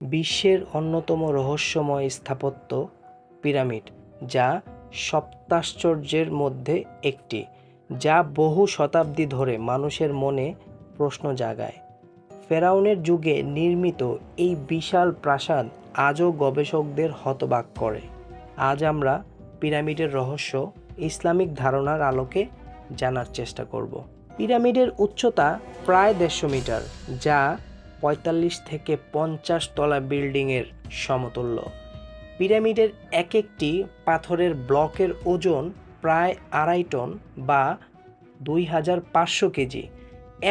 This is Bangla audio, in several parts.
বিশ্বের অন্যতম রহস্যময় স্থাপত্য পিরামিড, যা সপ্তাশ্চর্যের মধ্যে একটি, যা বহু শতাব্দী ধরে মানুষের মনে প্রশ্ন জাগায়। ফেরাউনের যুগে নির্মিত এই বিশাল প্রাসাদ আজও গবেষকদের হতবাক করে। আজ আমরা পিরামিডের রহস্য ইসলামিক ধারণার আলোকে জানার চেষ্টা করব। পিরামিডের উচ্চতা প্রায় 150 মিটার, যা 45 থেকে 50 তলা বিল্ডিংয়ের সমতুল্য। পিরামিডের এক একটি পাথরের ব্লকের ওজন প্রায় 2.5 টন বা 2500 কেজি।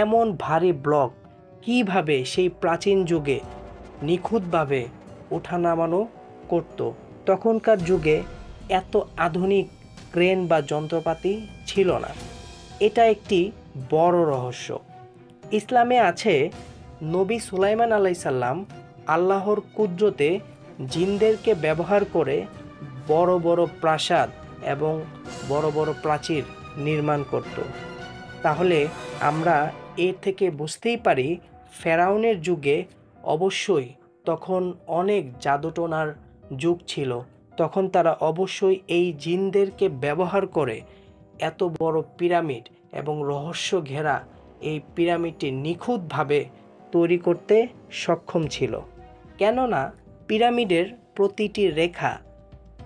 এমন ভারী ব্লক কিভাবে সেই প্রাচীন যুগে নিখুঁতভাবে ওঠানামানো করত? তখনকার যুগে এত আধুনিক ক্রেন বা যন্ত্রপাতি ছিল না। এটা একটি বড় রহস্য। ইসলামে আছে, নবী সুলাইমান আলাইসাল্লাম আল্লাহর কুদরতে জিনদেরকে ব্যবহার করে বড় বড় প্রাসাদ এবং বড় বড় প্রাচীর নির্মাণ করত। তাহলে আমরা এর থেকে বুঝতেই পারি, ফেরাউনের যুগে অবশ্যই তখন অনেক জাদুটোনার যুগ ছিল। তখন তারা অবশ্যই এই জিনদেরকে ব্যবহার করে এত বড় পিরামিড এবং রহস্য ঘেরা এই পিরামিডটি নিখুঁতভাবে তৈরি করতে সক্ষম ছিল। কেননা পিরামিডের প্রতিটি রেখা,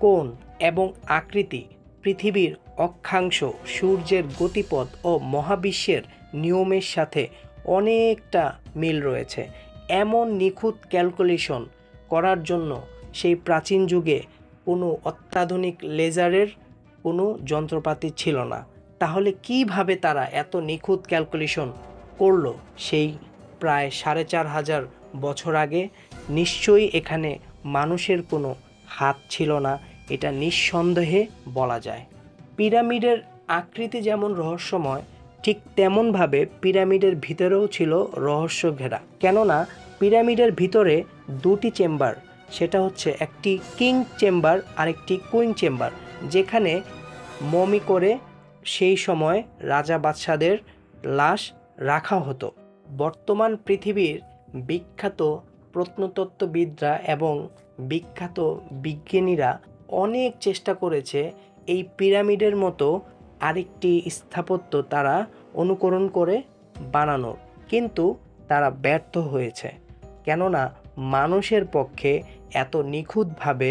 কোণ এবং আকৃতি পৃথিবীর অক্ষাংশ, সূর্যের গতিপথ ও মহাবিশ্বের নিয়মের সাথে অনেকটা মিল রয়েছে। এমন নিখুঁত ক্যালকুলেশন করার জন্য সেই প্রাচীন যুগে কোনো অত্যাধুনিক লেজারের কোনো যন্ত্রপাতি ছিল না। তাহলে কিভাবে তারা এত নিখুঁত ক্যালকুলেশন করলো সেই প্রায় 4500 বছর আগে? নিশ্চয়ই এখানে মানুষের কোনো হাত ছিল না, এটা নিঃসন্দেহে বলা যায়। পিরামিডের আকৃতি যেমন রহস্যময়, ঠিক তেমনভাবে পিরামিডের ভিতরেও ছিল রহস্য ঘেরা। কেননা পিরামিডের ভিতরে দুটি চেম্বার, সেটা হচ্ছে একটি কিং চেম্বার আর একটি কুইন চেম্বার, যেখানে মমি করে সেই সময় রাজা বাদশাদের লাশ রাখা হতো। বর্তমান পৃথিবীর বিখ্যাত প্রত্নতত্ত্ববিদরা এবং বিখ্যাত বিজ্ঞানীরা অনেক চেষ্টা করেছে এই পিরামিডের মতো আরেকটি স্থাপত্য তারা অনুকরণ করে বানানোর, কিন্তু তারা ব্যর্থ হয়েছে। কেননা মানুষের পক্ষে এত নিখুঁতভাবে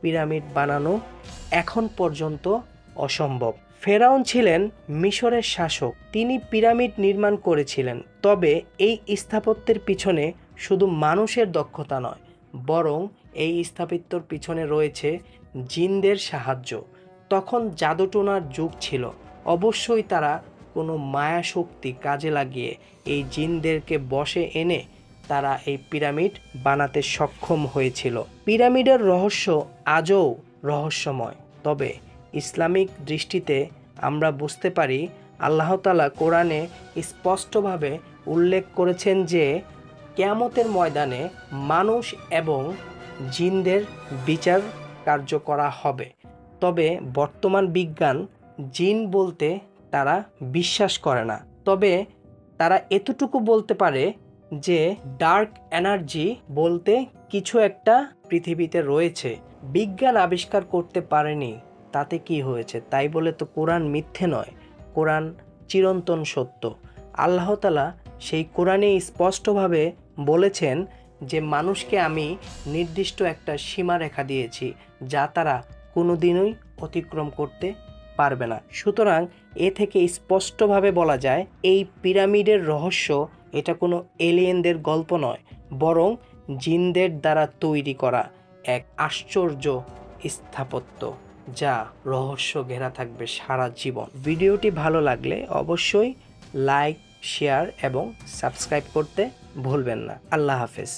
পিরামিড বানানো এখন পর্যন্ত অসম্ভব। ফেরাউন ছিলেন মিশরের শাসক, তিনি পিরামিড নির্মাণ করেছিলেন। তবে এই স্থাপত্যের পিছনে শুধু মানুষের দক্ষতা নয়, বরং এই স্থাপত্যের পিছনে রয়েছে জিনদের সাহায্য। তখন জাদুটোনার যুগ ছিল, অবশ্যই তারা কোনো মায়া শক্তি কাজে লাগিয়ে এই জিনদেরকে বশে এনে তারা এই পিরামিড বানাতে সক্ষম হয়েছিল। পিরামিডের রহস্য আজও রহস্যময়। তবে ইসলামিক দৃষ্টিতে আমরা বুঝতে পারি, আল্লাহ তাআলা কোরআনে স্পষ্টভাবে উল্লেখ করেছেন যে কিয়ামতের ময়দানে মানুষ এবং জিনদের বিচার কার্য করা হবে। তবে বর্তমান বিজ্ঞান জিন বলতে তারা বিশ্বাস করে না। তবে তারা এতটুকু বলতে পারে যে ডার্ক এনার্জি বলতে কিছু একটা পৃথিবীতে রয়েছে। বিজ্ঞান আবিষ্কার করতে পারেনি, তাতে কি হয়েছে? তাই বলে তো কোরআন মিথ্যে নয়, কোরআন চিরন্তন সত্য। আল্লাহ তাআলা সেই কোরআনে স্পষ্টভাবে বলেছেন যে মানুষকে আমি নির্দিষ্ট একটা সীমারেখা দিয়েছি, যা তারা কোনোদিনই অতিক্রম করতে পারবে না। সুতরাং এ থেকে স্পষ্টভাবে বলা যায়, এই পিরামিডের রহস্য এটা কোনো এলিয়েনদের গল্প নয়, বরং জিনদের দ্বারা তৈরি করা এক আশ্চর্য স্থাপত্য, যা রহস্য ঘেরা থাকবে সারা জীবন। ভিডিওটি ভালো লাগলে অবশ্যই লাইক, শেয়ার এবং সাবস্ক্রাইব করতে ভুলবেন না। আল্লাহ হাফেজ।